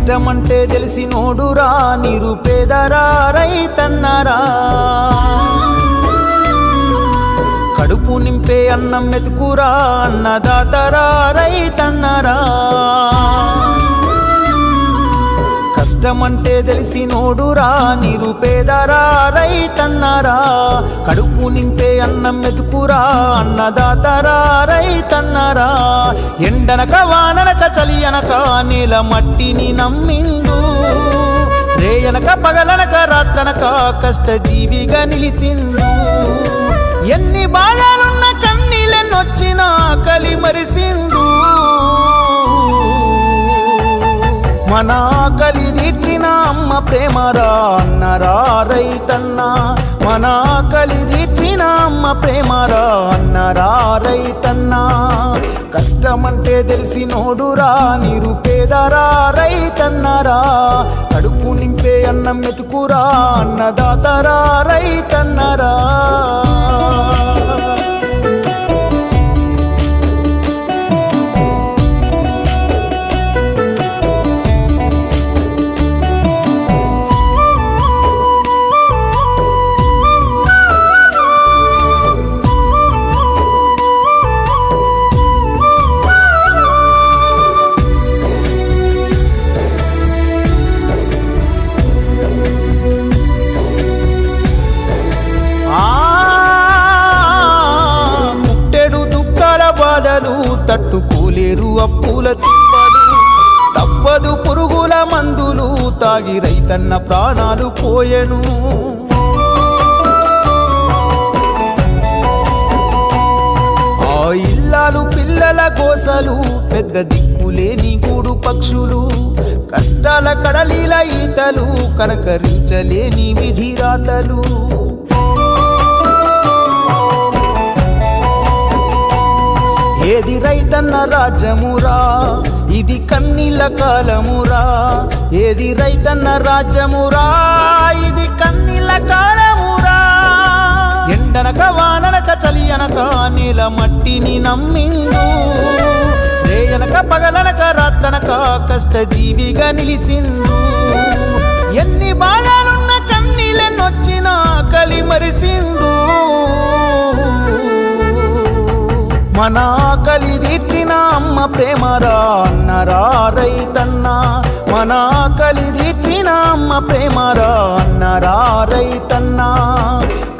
కష్టమంటే తెలిసినోడురా నిరుపేదరా రైతన్నరా కడుపు నింపే అన్నం మెతుకురా అన్నదాతరా రైతన్నరా కష్టమంటే తెలిసినోడురా నిరుపేదరా రైతన్నరా కడుపు నింపే అన్నం మెతుకురా అన్నదాతరా రైతన్నరా ఎండనక వాననక చలి అనక నేల మట్టిని నమ్మిండు రేయనక పగలనక రాత్రనక కష్టజీవిగా నిలిసిండు ఎన్ని బాధలున్న కన్నీళ్ళెన్నొచ్చినా ఆకలి మరిసిండు మన ఆకలి తీర్చిన అమ్మ ప్రేమరా అన్నరా రైతన్న మన ఆకలి తీర్చిన అమ్మ ప్రేమరా అన్నరా రైతన్న కష్టమంటే తెలిసినోడురా నిరుపేదరా రైతన్నరా కడుపు నింపే అన్నం మెతుకురా అన్నదాతరా రైతన్నరా తట్టుకోలేరు అప్పుల తప్పదు పురుగుల మందులు తాగి రైతన్న ప్రాణాలు పోయెను ఆ ఇల్లాలు పిల్లల గోసలు పెద్ద దిక్కులేని గూడు పక్షులు కష్టాల కడలిల ఈతలు కనకరించలేని విధిరాతలు ఏది రైతన్న రాజ్యమురా ఇది కన్నీళ్ళ కాలమురా ఏది రైతన్న రాజ్యమురా ఇది కన్నీళ్ళ కాలమురా ఎండనక వాననక చలి అనక నేల మట్టిని నమ్మిండు రేయనక పగలనక రాత్రనక కష్టజీవిగా నిలిసిండు ఎన్ని బాధలున్న కన్నీళ్ళెన్నొచ్చినా ఆకలి మరిసిండు మన ఆకలి తీర్చిన అమ్మ ప్రేమరా అన్నరా రైతన్న మన ఆకలి తీర్చిన అమ్మ ప్రేమరా అన్నరా రైతన్న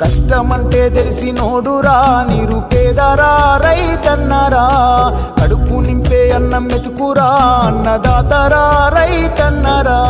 కష్టమంటే తెలిసినోడురా నిరుపేదరా రైతన్నరా కడుపు నింపే అన్నం మెతుకురా అన్నదాతరా రైతన్నరా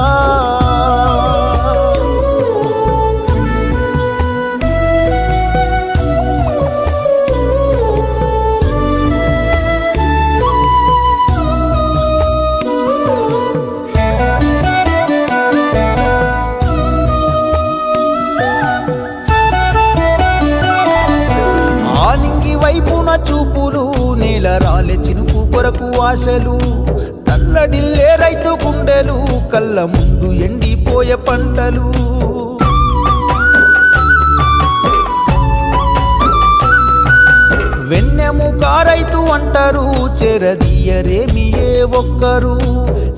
చూపులు నేల రాలే చినుకు కొరకు ఆశలు తల్లడిల్లే రైతు గుండెలు కళ్ళ ముందు ఎండిపోయే పంటలు వెన్నెముక రైతు అంటారు చెరదీయరేమి ఏ ఒక్కరు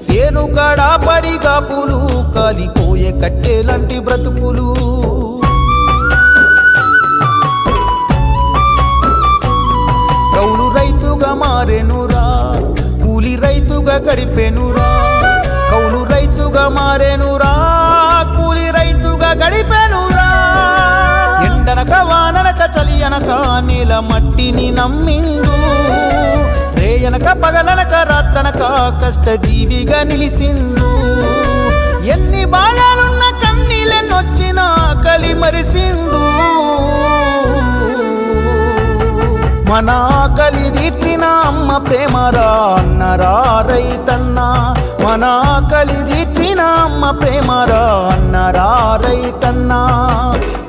సేను కాడా పడి గాపులు కాలిపోయే కట్టెలాంటి బ్రతుకులు కౌలు రైతుగా మారెనురా కూలి రైతుగా గడిపెనురా కౌలు రైతుగా మారెనురా కూలి రైతుగా గడిపెనురా ఎండనక వాననక చలి అనక నేల మట్టిని నమ్మిండు రేయనక పగలనక రాత్రనక కష్టజీవిగా నిలిసిండు ఎన్ని బాధలున్న కన్నీళ్ళెన్నొచ్చినా ఆకలి మరిసిండు మన ఆకలి తీర్చిన అమ్మ ప్రేమరా అన్నరా రైతన్న మన ఆకలి తీర్చిన అమ్మ ప్రేమరా అన్నరా రైతన్న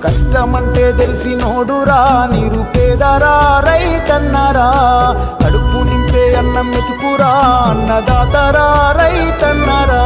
కష్టమంటే తెలిసినోడురా నిరుపేదరా రైతన్నరా కడుపు నింపే అన్నం మెతుకురా అన్నదాతరా రైతన్నరా